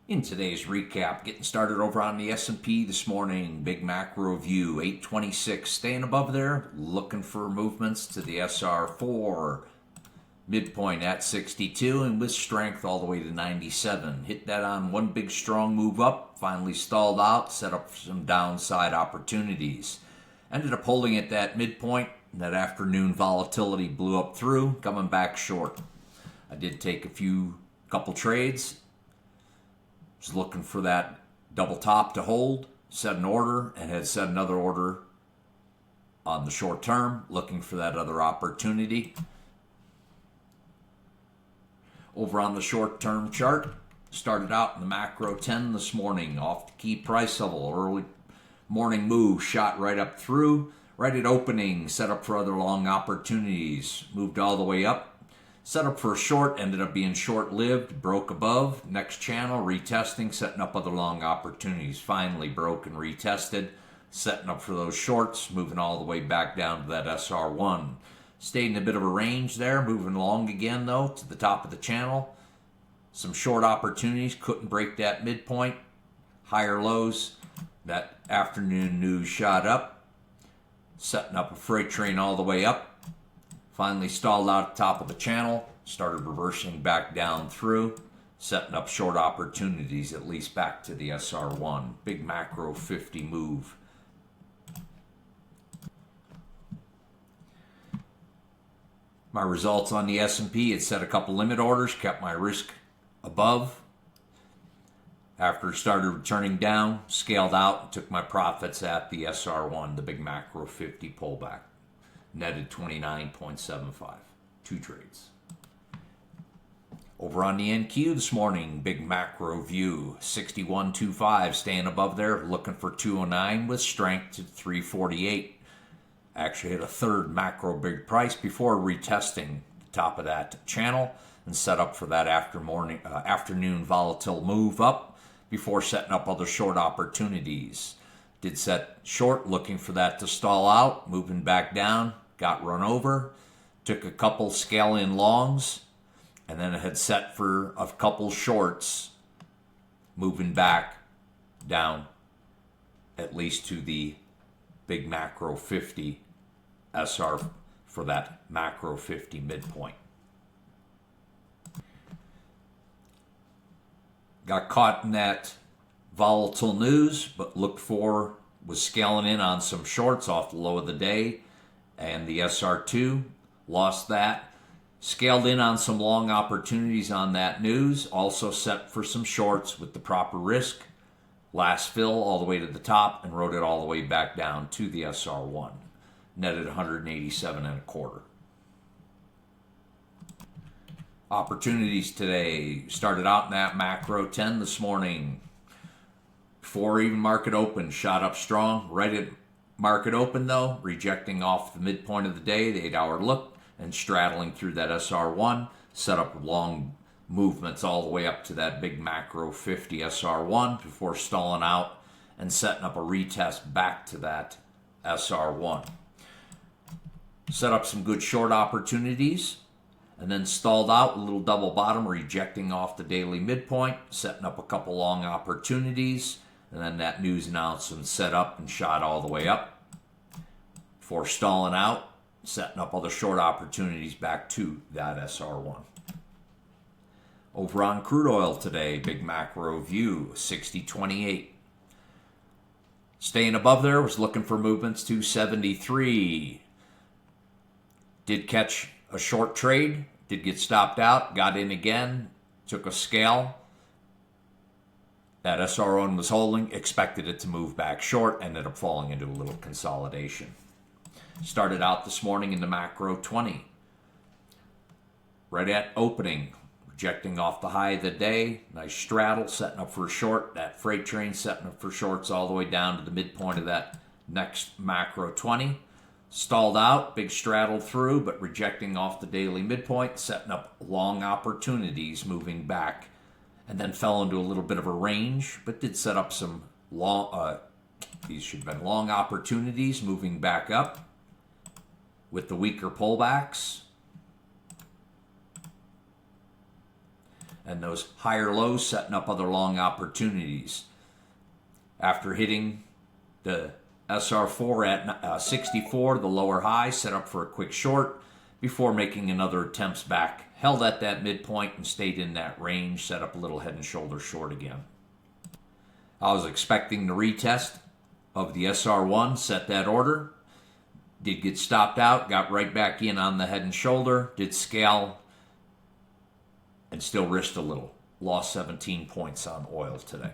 In today's recap, getting started over on the S&P this morning, big macro view, 826, staying above there, looking for movements to the SR4, midpoint at 62, and with strength all the way to 97. Hit that on one big strong move up, finally stalled out, set up some downside opportunities. Ended up holding at that midpoint, and that afternoon volatility blew up through, coming back short. I did take couple trades. Was looking for that double top to hold, set an order, and had set another order on the short term, looking for that other opportunity. Over on the short term chart, started out in the macro 10 this morning, off the key price level. Early morning move, shot right up through, right at opening, set up for other long opportunities, moved all the way up. Set up for a short, ended up being short-lived, broke above, next channel, retesting, setting up other long opportunities. Finally broke and retested, setting up for those shorts, moving all the way back down to that SR1. Stayed in a bit of a range there, moving long again though, to the top of the channel. Some short opportunities, couldn't break that midpoint. Higher lows, that afternoon news shot up, setting up a freight train all the way up. Finally stalled out at the top of the channel, started reversing back down through, setting up short opportunities, at least back to the SR1. Big macro 50 move. My results on the S&P, had set a couple limit orders, kept my risk above. After it started returning down, scaled out, and took my profits at the SR1, the big macro 50 pullback. Netted 29.75. Two trades. Over on the NQ this morning, big macro view, 61.25, staying above there, looking for 209 with strength to 348. Actually hit a third macro big price before retesting the top of that channel and set up for that afternoon volatile move up before setting up other short opportunities. Did set short, looking for that to stall out, moving back down, got run over, took a couple scale in longs, and then it had set for a couple shorts, moving back down at least to the big macro 50 SR for that macro 50 midpoint. Got caught in that volatile news, but was scaling in on some shorts off the low of the day, and the SR2 lost that. Scaled in on some long opportunities on that news, also set for some shorts with the proper risk. Last fill all the way to the top and rode it all the way back down to the SR1. Netted 187 and a quarter. Opportunities today started out in that macro 10 this morning. Before even market open, shot up strong. Right at market open though, rejecting off the midpoint of the day, the 8-hour look, and straddling through that SR1, set up long movements all the way up to that big macro 50 SR1 before stalling out and setting up a retest back to that SR1. Set up some good short opportunities and then stalled out, a little double bottom, rejecting off the daily midpoint, setting up a couple long opportunities, and then that news announcement set up and shot all the way up before stalling out, setting up other short opportunities back to that SR1. Over on crude oil today, big macro view, 60.28. Staying above there, was looking for movements to 73. Did catch a short trade, did get stopped out, got in again, took a scale. That SR1 was holding, expected it to move back short, ended up falling into a little consolidation. Started out this morning in the macro 20. Right at opening, rejecting off the high of the day. Nice straddle, setting up for a short. That freight train setting up for shorts all the way down to the midpoint of that next macro 20. Stalled out, big straddle through, but rejecting off the daily midpoint, setting up long opportunities, moving back, and then fell into a little bit of a range, but did set up some these should have been long opportunities, moving back up with the weaker pullbacks. and those higher lows setting up other long opportunities. After hitting the SR4 at 64, the lower high, set up for a quick short before making another attempts back. Held at that midpoint and stayed in that range, set up a little head and shoulder short again. I was expecting the retest of the SR1, set that order. Did get stopped out, got right back in on the head and shoulder, did scale, and still risked a little. Lost 17 points on oil today.